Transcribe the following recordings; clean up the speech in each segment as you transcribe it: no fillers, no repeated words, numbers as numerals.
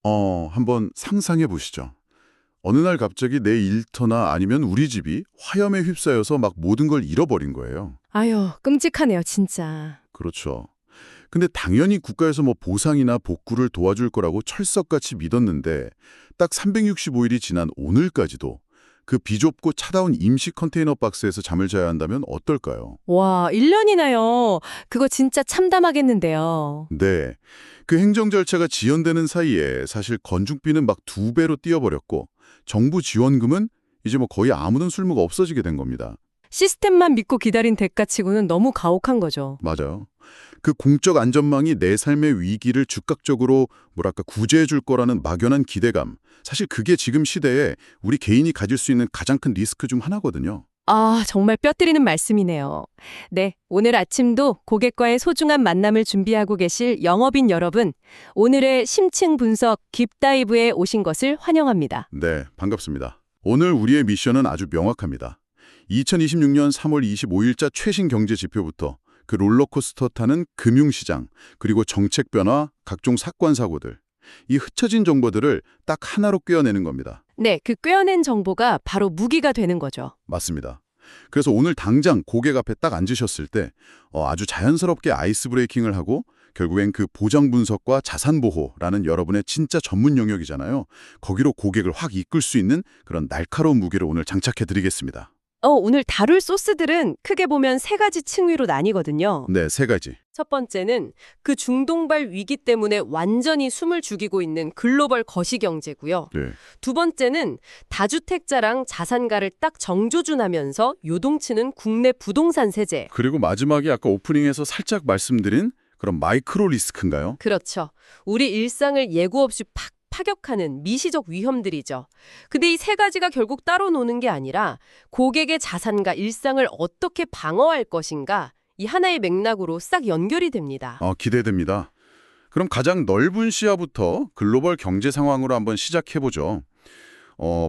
한번 상상해 보시죠. 어느 날 갑자기 내 일터나 아니면 우리 집이 화염에 휩싸여서 막 모든 걸 잃어버린 거예요. 아유, 끔찍하네요, 진짜. 그렇죠. 근데 당연히 국가에서 뭐 보상이나 복구를 도와줄 거라고 철석같이 믿었는데 딱 365일이 지난 오늘까지도 그 비좁고 차다운 임시 컨테이너 박스에서 잠을 자야 한다면 어떨까요? 와, 1년이나요. 그거 진짜 참담하겠는데요. 네. 그 행정 절차가 지연되는 사이에 사실 건축비는 막 2배로 뛰어버렸고 정부 지원금은 이제 뭐 거의 아무런 쓸모가 없어지게 된 겁니다. 시스템만 믿고 기다린 대가치고는 너무 가혹한 거죠. 맞아요. 그 공적 안전망이 내 삶의 위기를 즉각적으로 뭐랄까 구제해 줄 거라는 막연한 기대감. 사실 그게 지금 시대에 우리 개인이 가질 수 있는 가장 큰 리스크 중 하나거든요. 아, 정말 뼈 때리는 말씀이네요. 네, 오늘 아침도 고객과의 소중한 만남을 준비하고 계실 영업인 여러분, 오늘의 심층 분석 딥다이브에 오신 것을 환영합니다. 네, 반갑습니다. 오늘 우리의 미션은 아주 명확합니다. 2026년 3월 25일자 최신 경제 지표부터 그 롤러코스터 타는 금융시장, 그리고 정책 변화, 각종 사건 사고들, 이 흩어진 정보들을 딱 하나로 꿰어내는 겁니다. 네, 그 꿰어낸 정보가 바로 무기가 되는 거죠. 맞습니다. 그래서 오늘 당장 고객 앞에 딱 앉으셨을 때 아주 자연스럽게 아이스 브레이킹을 하고 결국엔 그 보장 분석과 자산 보호라는 여러분의 진짜 전문 영역이잖아요. 거기로 고객을 확 이끌 수 있는 그런 날카로운 무기를 오늘 장착해 드리겠습니다. 오늘 다룰 소스들은 크게 보면 세 가지 층위로 나뉘거든요. 네, 3가지. 첫 번째는 그 중동발 위기 때문에 완전히 숨을 죽이고 있는 글로벌 거시경제고요. 네. 두 번째는 다주택자랑 자산가를 딱 정조준하면서 요동치는 국내 부동산 세제. 그리고 마지막에 아까 오프닝에서 살짝 말씀드린 그런 마이크로 리스크인가요? 그렇죠. 우리 일상을 예고 없이 팍 파격하는 미시적 위험들이죠. 근데 이 세 가지가 결국 따로 노는 게 아니라 고객의 자산과 일상을 어떻게 방어할 것인가, 이 하나의 맥락으로 싹 연결이 됩니다. 기대됩니다. 그럼 가장 넓은 시야부터 글로벌 경제 상황으로 한번 시작해보죠.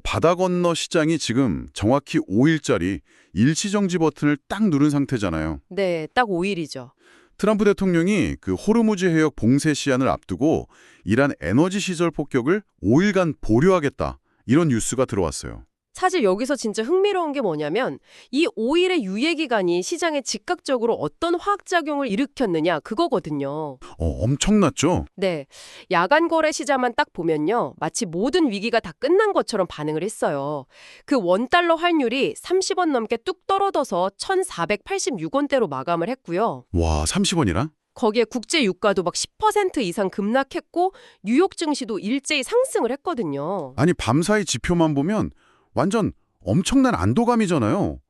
바다 건너 시장이 지금 정확히 5일짜리 일시정지 버튼을 딱 누른 상태잖아요. 네, 딱 5일이죠. 트럼프 대통령이 그 호르무즈 해역 봉쇄 시한을 앞두고 이란 에너지 시설 폭격을 5일간 보류하겠다. 이런 뉴스가 들어왔어요. 사실 여기서 진짜 흥미로운 게 뭐냐면 이 5일의 유예 기간이 시장에 즉각적으로 어떤 화학작용을 일으켰느냐 그거거든요. 엄청났죠? 네, 야간 거래 시장만 딱 보면요. 마치 모든 위기가 다 끝난 것처럼 반응을 했어요. 그 원달러 환율이 30원 넘게 뚝 떨어져서 1,486원대로 마감을 했고요. 와, 30원이나? 거기에 국제 유가도 막 10% 이상 급락했고 뉴욕 증시도 일제히 상승을 했거든요. 아니, 밤사이 지표만 보면 완전 엄청난 안도감이잖아요.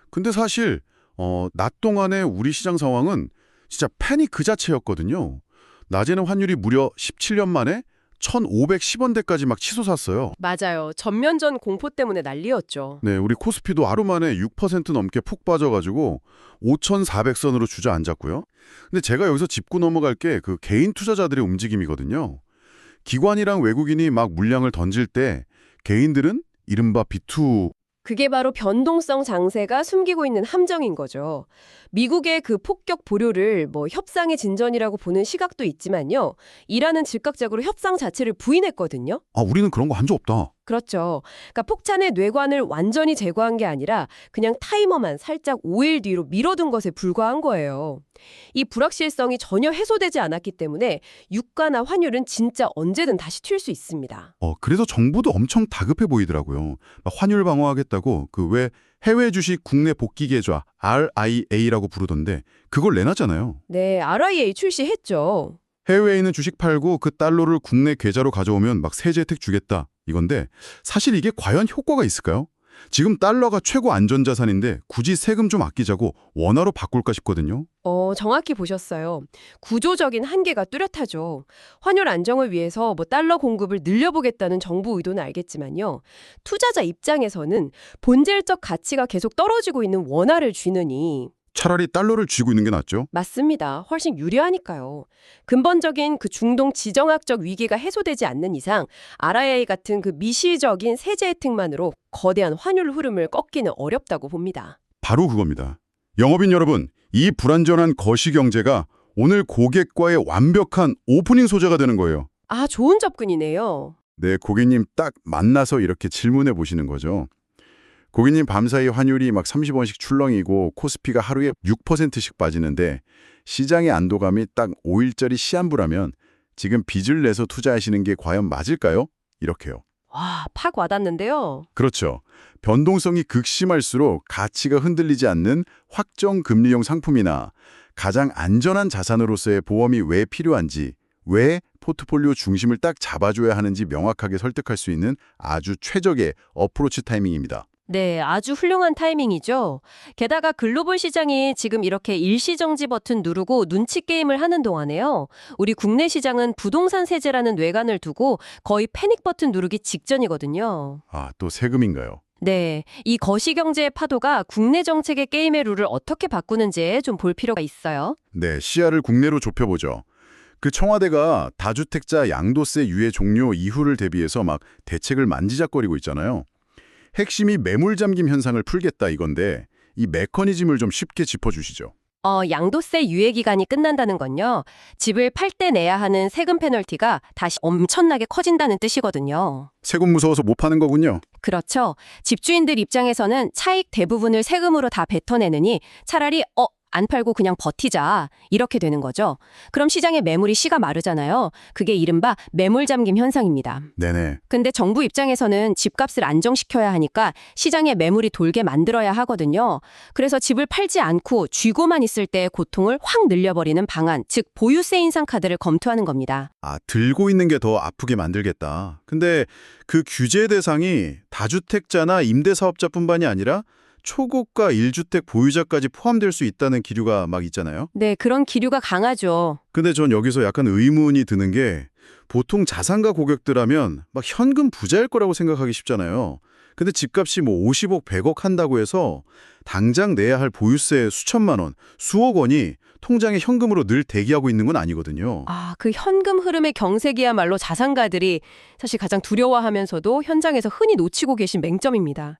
근데 사실 낮 동안의 우리 시장 상황은 진짜 패닉 그 자체였거든요. 낮에는 환율이 무려 17년 만에 1,510원대까지 막 치솟았어요. 맞아요. 전면전 공포 때문에 난리였죠. 네, 우리 코스피도 하루 만에 6% 넘게 푹 빠져가지고 5,400선으로 주저앉았고요. 근데 제가 여기서 짚고 넘어갈 게 그 개인 투자자들의 움직임이거든요. 기관이랑 외국인이 막 물량을 던질 때 개인들은 이른바 비투. 그게 바로 변동성 장세가 숨기고 있는 함정인 거죠. 미국의 그 폭격 보류를 뭐 협상의 진전이라고 보는 시각도 있지만요. 이란은 즉각적으로 협상 자체를 부인했거든요. 우리는 그런 거 한 적 없다. 그렇죠. 그러니까 폭탄의 뇌관을 완전히 제거한 게 아니라 그냥 타이머만 살짝 5일 뒤로 미뤄둔 것에 불과한 거예요. 이 불확실성이 전혀 해소되지 않았기 때문에 유가나 환율은 진짜 언제든 다시 튈 수 있습니다. 그래서 정부도 엄청 다급해 보이더라고요. 막 환율 방어하겠다고 그 왜 해외 주식 국내 복귀 계좌 RIA라고 부르던데 그걸 내놨잖아요. 네, RIA 출시했죠. 해외에 있는 주식 팔고 그 달러를 국내 계좌로 가져오면 막 세제 혜택 주겠다 이건데 사실 이게 과연 효과가 있을까요? 지금 달러가 최고 안전자산인데 굳이 세금 좀 아끼자고 원화로 바꿀까 싶거든요. 정확히 보셨어요. 구조적인 한계가 뚜렷하죠. 환율 안정을 위해서 뭐 달러 공급을 늘려보겠다는 정부 의도는 알겠지만요. 투자자 입장에서는 본질적 가치가 계속 떨어지고 있는 원화를 쥐느니 차라리 달러를 쥐고 있는 게 낫죠. 맞습니다. 훨씬 유리하니까요. 근본적인 그 중동 지정학적 위기가 해소되지 않는 이상 RIA 같은 그 미시적인 세제 혜택만으로 거대한 환율 흐름을 꺾기는 어렵다고 봅니다. 바로 그겁니다. 영업인 여러분, 이 불완전한 거시경제가 오늘 고객과의 완벽한 오프닝 소재가 되는 거예요. 아, 좋은 접근이네요. 네, 고객님 딱 만나서 이렇게 질문해 보시는 거죠. 고객님 밤사이 환율이 막 30원씩 출렁이고 코스피가 하루에 6%씩 빠지는데 시장의 안도감이 딱 5일짜리 시한부라면 지금 빚을 내서 투자하시는 게 과연 맞을까요? 이렇게요. 와, 팍 와닿는데요. 그렇죠. 변동성이 극심할수록 가치가 흔들리지 않는 확정 금리형 상품이나 가장 안전한 자산으로서의 보험이 왜 필요한지, 왜 포트폴리오 중심을 딱 잡아줘야 하는지 명확하게 설득할 수 있는 아주 최적의 어프로치 타이밍입니다. 네, 아주 훌륭한 타이밍이죠. 게다가 글로벌 시장이 지금 이렇게 일시정지 버튼 누르고 눈치 게임을 하는 동안에요. 우리 국내 시장은 부동산 세제라는 뇌관을 두고 거의 패닉 버튼 누르기 직전이거든요. 아, 또 세금인가요? 네, 이 거시경제의 파도가 국내 정책의 게임의 룰을 어떻게 바꾸는지에 좀 볼 필요가 있어요. 네, 시야를 국내로 좁혀보죠. 그 청와대가 다주택자 양도세 유예 종료 이후를 대비해서 막 대책을 만지작거리고 있잖아요. 핵심이 매물 잠김 현상을 풀겠다 이건데 이 메커니즘을 좀 쉽게 짚어주시죠. 양도세 유예 기간이 끝난다는 건요. 집을 팔 때 내야 하는 세금 페널티가 다시 엄청나게 커진다는 뜻이거든요. 세금 무서워서 못 파는 거군요. 그렇죠. 집주인들 입장에서는 차익 대부분을 세금으로 다 뱉어내느니 차라리 안 팔고 그냥 버티자 이렇게 되는 거죠. 그럼 시장의 매물이 씨가 마르잖아요. 그게 이른바 매물 잠김 현상입니다. 네네. 근데 정부 입장에서는 집값을 안정시켜야 하니까 시장에 매물이 돌게 만들어야 하거든요. 그래서 집을 팔지 않고 쥐고만 있을 때의 고통을 확 늘려버리는 방안, 즉 보유세 인상 카드를 검토하는 겁니다. 아, 들고 있는 게 더 아프게 만들겠다. 근데 그 규제 대상이 다주택자나 임대사업자뿐만이 아니라 초고가 1주택 보유자까지 포함될 수 있다는 기류가 막 있잖아요. 네, 그런 기류가 강하죠. 근데 전 여기서 약간 의문이 드는 게 보통 자산가 고객들하면 막 현금 부자일 거라고 생각하기 쉽잖아요. 근데 집값이 뭐 50억, 100억 한다고 해서 당장 내야 할 보유세 수천만 원, 수억 원이 통장에 현금으로 늘 대기하고 있는 건 아니거든요. 아, 그 현금 흐름의 경색이야말로 자산가들이 사실 가장 두려워하면서도 현장에서 흔히 놓치고 계신 맹점입니다.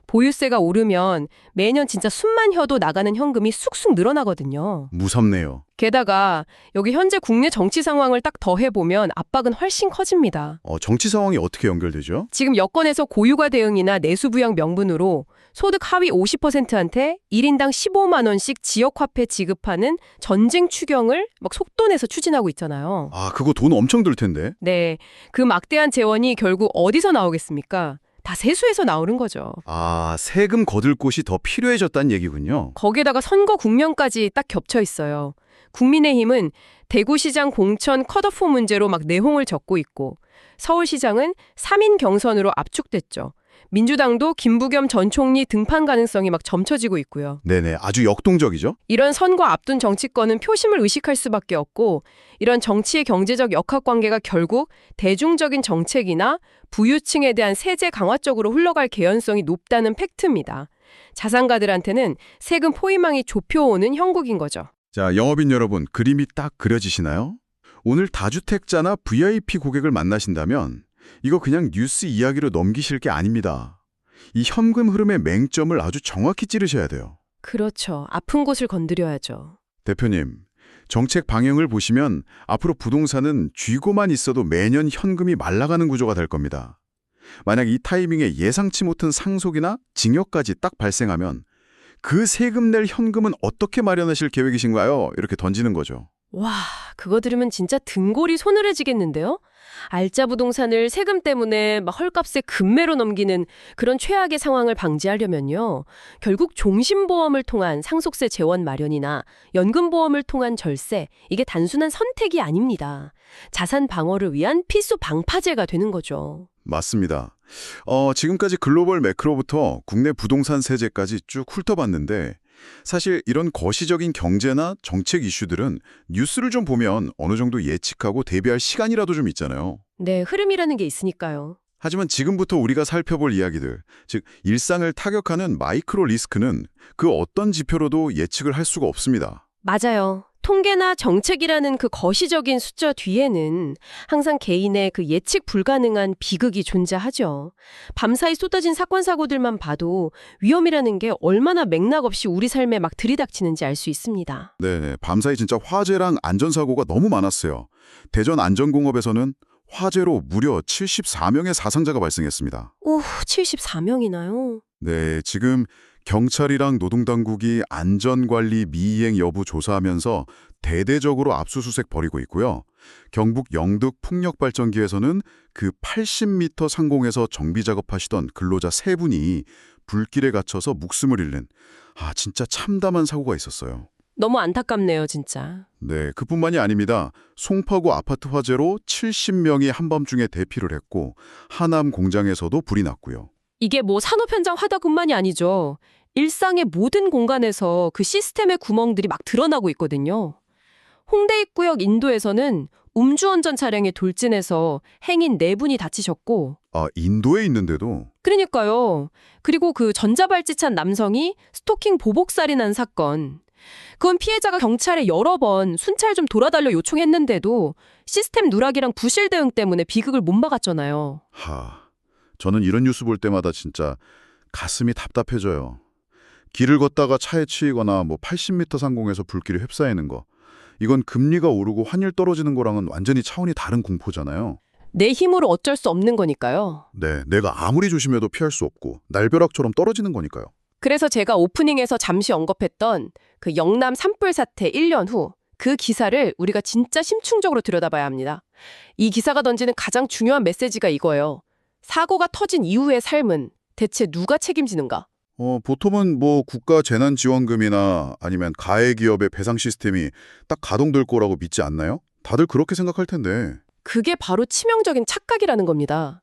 보유세가 오르면 매년 진짜 숨만 혀도 나가는 현금이 쑥쑥 늘어나거든요. 무섭네요. 게다가 여기 현재 국내 정치 상황을 딱 더해보면 압박은 훨씬 커집니다. 정치 상황이 어떻게 연결되죠? 지금 여권에서 고유가 대응이나 내수부양 명분으로 소득 하위 50%한테 1인당 15만 원씩 지역화폐 지급하는 전쟁 추경을 막 속도내서 추진하고 있잖아요. 아, 그거 돈 엄청 들 텐데. 네, 그 막대한 재원이 결국 어디서 나오겠습니까? 다 세수에서 나오는 거죠. 아, 세금 거둘 곳이 더 필요해졌다는 얘기군요. 거기에다가 선거 국면까지 딱 겹쳐 있어요. 국민의힘은 대구시장 공천 컷오프 문제로 막 내홍을 젓고 있고 서울시장은 3인 경선으로 압축됐죠. 민주당도 김부겸 전 총리 등판 가능성이 막 점쳐지고 있고요. 네네, 아주 역동적이죠? 이런 선거 앞둔 정치권은 표심을 의식할 수밖에 없고 이런 정치의 경제적 역학관계가 결국 대중적인 정책이나 부유층에 대한 세제 강화 쪽으로 흘러갈 개연성이 높다는 팩트입니다. 자산가들한테는 세금 포위망이 좁혀오는 형국인 거죠. 자, 영업인 여러분, 그림이 딱 그려지시나요? 오늘 다주택자나 VIP 고객을 만나신다면 이거 그냥 뉴스 이야기로 넘기실 게 아닙니다. 이 현금 흐름의 맹점을 아주 정확히 찌르셔야 돼요. 그렇죠. 아픈 곳을 건드려야죠. 대표님, 정책 방향을 보시면 앞으로 부동산은 쥐고만 있어도 매년 현금이 말라가는 구조가 될 겁니다. 만약 이 타이밍에 예상치 못한 상속이나 징역까지 딱 발생하면 그 세금 낼 현금은 어떻게 마련하실 계획이신가요? 이렇게 던지는 거죠. 와, 그거 들으면 진짜 등골이 서늘해지겠는데요? 알짜 부동산을 세금 때문에 막 헐값에 급매로 넘기는 그런 최악의 상황을 방지하려면요. 결국 종신보험을 통한 상속세 재원 마련이나 연금보험을 통한 절세, 이게 단순한 선택이 아닙니다. 자산 방어를 위한 필수 방파제가 되는 거죠. 맞습니다. 지금까지 글로벌 매크로부터 국내 부동산 세제까지 쭉 훑어봤는데 사실 이런 거시적인 경제나 정책 이슈들은 뉴스를 좀 보면 어느 정도 예측하고 대비할 시간이라도 좀 있잖아요. 네, 흐름이라는 게 있으니까요. 하지만 지금부터 우리가 살펴볼 이야기들, 즉 일상을 타격하는 마이크로 리스크는 그 어떤 지표로도 예측을 할 수가 없습니다. 맞아요. 통계나 정책이라는 그 거시적인 숫자 뒤에는 항상 개인의 그 예측 불가능한 비극이 존재하죠. 밤사이 쏟아진 사건 사고들만 봐도 위험이라는 게 얼마나 맥락 없이 우리 삶에 막 들이닥치는지 알 수 있습니다. 네, 밤사이 진짜 화재랑 안전사고가 너무 많았어요. 대전 안전공업에서는 화재로 무려 74명의 사상자가 발생했습니다. 오, 74명이나요? 네, 지금 경찰이랑 노동당국이 안전관리 미이행 여부 조사하면서 대대적으로 압수수색 벌이고 있고요. 경북 영덕 풍력발전기에서는 그 80m 상공에서 정비 작업하시던 근로자 3분이 불길에 갇혀서 목숨을 잃는 진짜 참담한 사고가 있었어요. 너무 안타깝네요, 진짜. 네, 그뿐만이 아닙니다. 송파구 아파트 화재로 70명이 한밤중에 대피를 했고 하남 공장에서도 불이 났고요. 이게 뭐 산업 현장 화덕뿐만이 아니죠. 일상의 모든 공간에서 그 시스템의 구멍들이 막 드러나고 있거든요. 홍대 입구역 인도에서는 음주운전 차량에 돌진해서 행인 4분이 다치셨고, 인도에 있는데도 그러니까요. 그리고 그 전자발찌찬 남성이 스토킹 보복살인한 사건. 그건 피해자가 경찰에 여러 번 순찰 좀 돌아달려 요청했는데도 시스템 누락이랑 부실 대응 때문에 비극을 못 막았잖아요. 저는 이런 뉴스 볼 때마다 진짜 가슴이 답답해져요. 길을 걷다가 차에 치이거나 80m 상공에서 불길이 휩싸이는 거. 이건 금리가 오르고 환율 떨어지는 거랑은 완전히 차원이 다른 공포잖아요. 내 힘으로 어쩔 수 없는 거니까요. 네, 내가 아무리 조심해도 피할 수 없고 날벼락처럼 떨어지는 거니까요. 그래서 제가 오프닝에서 잠시 언급했던 그 영남 산불 사태 1년 후 그 기사를 우리가 진짜 심층적으로 들여다봐야 합니다. 이 기사가 던지는 가장 중요한 메시지가 이거예요. 사고가 터진 이후의 삶은 대체 누가 책임지는가? 보통은 국가 재난지원금이나 아니면 가해 기업의 배상 시스템이 딱 가동될 거라고 믿지 않나요? 다들 그렇게 생각할 텐데. 그게 바로 치명적인 착각이라는 겁니다.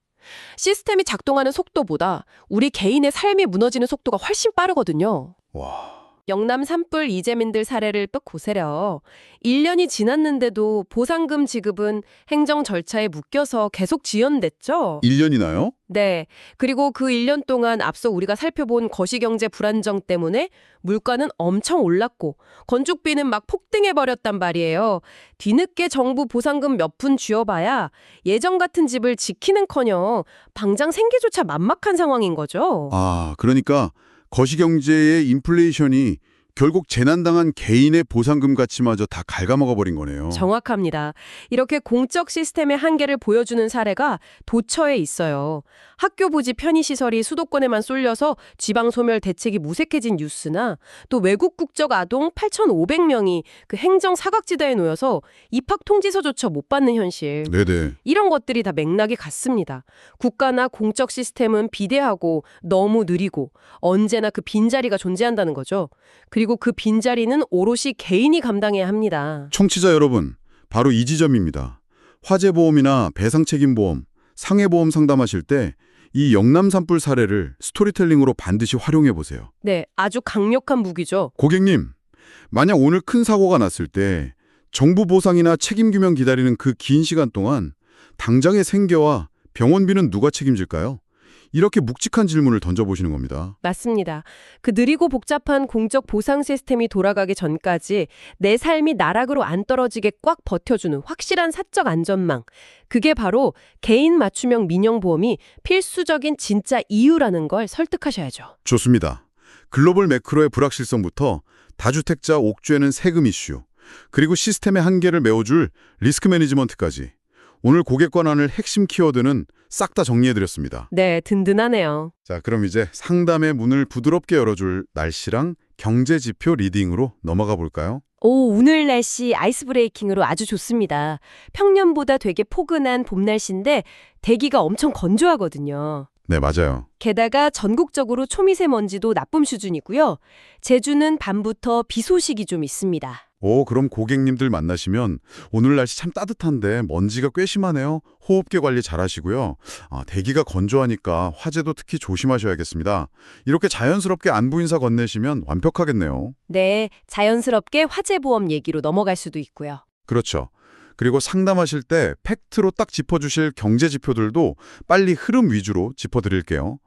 시스템이 작동하는 속도보다 우리 개인의 삶이 무너지는 속도가 훨씬 빠르거든요. 와. 영남 산불 이재민들 사례를 또 고세려 1년이 지났는데도 보상금 지급은 행정 절차에 묶여서 계속 지연됐죠. 1년이나요? 네. 그리고 그 1년 동안 앞서 우리가 살펴본 거시경제 불안정 때문에 물가는 엄청 올랐고 건축비는 막 폭등해버렸단 말이에요. 뒤늦게 정부 보상금 몇 푼 쥐어봐야 예전 같은 집을 지키는커녕 방장 생계조차 막막한 상황인 거죠. 그러니까 거시경제의 인플레이션이 결국 재난당한 개인의 보상금 가치마저 다 갉아먹어버린 거네요. 정확합니다. 이렇게 공적 시스템의 한계를 보여주는 사례가 도처에 있어요. 학교 부지 편의시설이 수도권에만 쏠려서 지방소멸 대책이 무색해진 뉴스나 또 외국 국적 아동 8,500명이 그 행정 사각지대에 놓여서 입학 통지서조차 못 받는 현실. 네네. 이런 것들이 다 맥락이 같습니다. 국가나 공적 시스템은 비대하고 너무 느리고 언제나 그 빈자리가 존재한다는 거죠. 그리고 그 빈자리는 오롯이 개인이 감당해야 합니다. 청취자 여러분, 바로 이 지점입니다. 화재보험이나 배상책임보험, 상해보험 상담하실 때 이 영남 산불 사례를 스토리텔링으로 반드시 활용해 보세요. 네, 아주 강력한 무기죠. 고객님, 만약 오늘 큰 사고가 났을 때 정부 보상이나 책임 규명 기다리는 그 긴 시간 동안 당장의 생계와 병원비는 누가 책임질까요? 이렇게 묵직한 질문을 던져보시는 겁니다. 맞습니다. 그 느리고 복잡한 공적 보상 시스템이 돌아가기 전까지 내 삶이 나락으로 안 떨어지게 꽉 버텨주는 확실한 사적 안전망. 그게 바로 개인 맞춤형 민영보험이 필수적인 진짜 이유라는 걸 설득하셔야죠. 좋습니다. 글로벌 매크로의 불확실성부터 다주택자 옥죄는 세금 이슈, 그리고 시스템의 한계를 메워줄 리스크 매니지먼트까지 오늘 고객 권한을 핵심 키워드는 싹 다 정리해드렸습니다. 네, 든든하네요. 자, 그럼 이제 상담의 문을 부드럽게 열어줄 날씨랑 경제지표 리딩으로 넘어가 볼까요? 오늘 날씨 아이스 브레이킹으로 아주 좋습니다. 평년보다 되게 포근한 봄 날씨인데 대기가 엄청 건조하거든요. 네, 맞아요. 게다가 전국적으로 초미세먼지도 나쁨 수준이고요. 제주는 밤부터 비 소식이 좀 있습니다. 그럼 고객님들 만나시면 오늘 날씨 참 따뜻한데 먼지가 꽤 심하네요. 호흡기 관리 잘 하시고요. 대기가 건조하니까 화재도 특히 조심하셔야겠습니다. 이렇게 자연스럽게 안부 인사 건네시면 완벽하겠네요. 네, 자연스럽게 화재보험 얘기로 넘어갈 수도 있고요. 그렇죠. 그리고 상담하실 때 팩트로 딱 짚어주실 경제 지표들도 빨리 흐름 위주로 짚어드릴게요.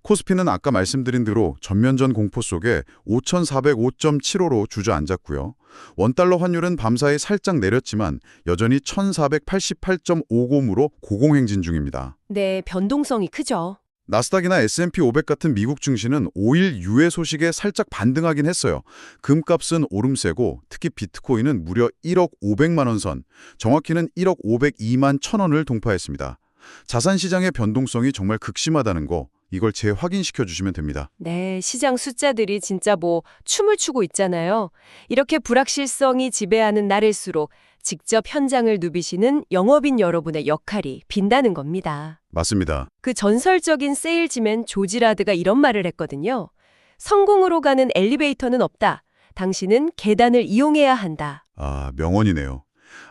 코스피는 아까 말씀드린 대로 전면전 공포 속에 5,405.75로 주저앉았고요. 원달러 환율은 밤사이 살짝 내렸지만 여전히 1,488.50으로 고공행진 중입니다. 네, 변동성이 크죠. 나스닥이나 S&P 500 같은 미국 증시는 5일 유예 소식에 살짝 반등하긴 했어요. 금값은 오름세고 특히 비트코인은 무려 1억 500만 원 선, 정확히는 1억 502만 1,000원을 동파했습니다. 자산시장의 변동성이 정말 극심하다는 거, 이걸 재확인시켜 주시면 됩니다. 네, 시장 숫자들이 진짜 춤을 추고 있잖아요. 이렇게 불확실성이 지배하는 날일수록 직접 현장을 누비시는 영업인 여러분의 역할이 빈다는 겁니다. 맞습니다. 그 전설적인 세일즈맨 조지라드가 이런 말을 했거든요. 성공으로 가는 엘리베이터는 없다. 당신은 계단을 이용해야 한다. 아, 명언이네요.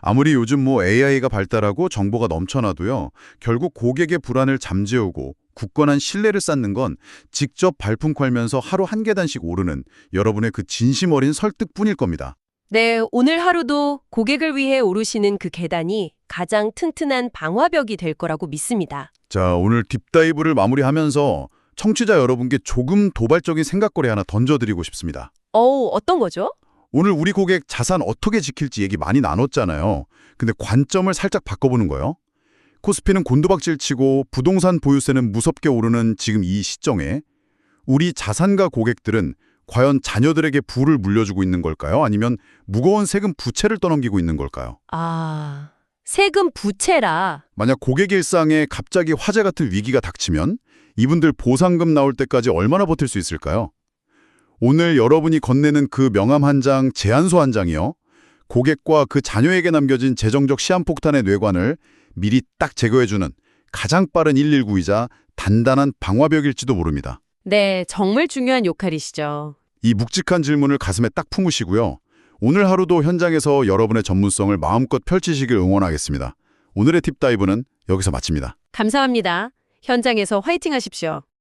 아무리 요즘 AI가 발달하고 정보가 넘쳐나도요, 결국 고객의 불안을 잠재우고 굳건한 신뢰를 쌓는 건 직접 발품 걸면서 하루 한 계단씩 오르는 여러분의 그 진심 어린 설득뿐일 겁니다. 네, 오늘 하루도 고객을 위해 오르시는 그 계단이 가장 튼튼한 방화벽이 될 거라고 믿습니다. 자, 오늘 딥다이브를 마무리하면서 청취자 여러분께 조금 도발적인 생각거리 하나 던져드리고 싶습니다. 어떤 거죠? 오늘 우리 고객 자산 어떻게 지킬지 얘기 많이 나눴잖아요. 근데 관점을 살짝 바꿔보는 거예요. 코스피는 곤두박질 치고 부동산 보유세는 무섭게 오르는 지금 이 시점에 우리 자산가 고객들은 과연 자녀들에게 부를 물려주고 있는 걸까요? 아니면 무거운 세금 부채를 떠넘기고 있는 걸까요? 아, 세금 부채라. 만약 고객 일상에 갑자기 화재 같은 위기가 닥치면 이분들 보상금 나올 때까지 얼마나 버틸 수 있을까요? 오늘 여러분이 건네는 그 명함 한 장, 제안서 한 장이요. 고객과 그 자녀에게 남겨진 재정적 시한폭탄의 뇌관을 미리 딱 제거해주는 가장 빠른 119이자 단단한 방화벽일지도 모릅니다. 네, 정말 중요한 역할이시죠. 이 묵직한 질문을 가슴에 딱 품으시고요. 오늘 하루도 현장에서 여러분의 전문성을 마음껏 펼치시길 응원하겠습니다. 오늘의 팁다이브는 여기서 마칩니다. 감사합니다. 현장에서 화이팅 하십시오.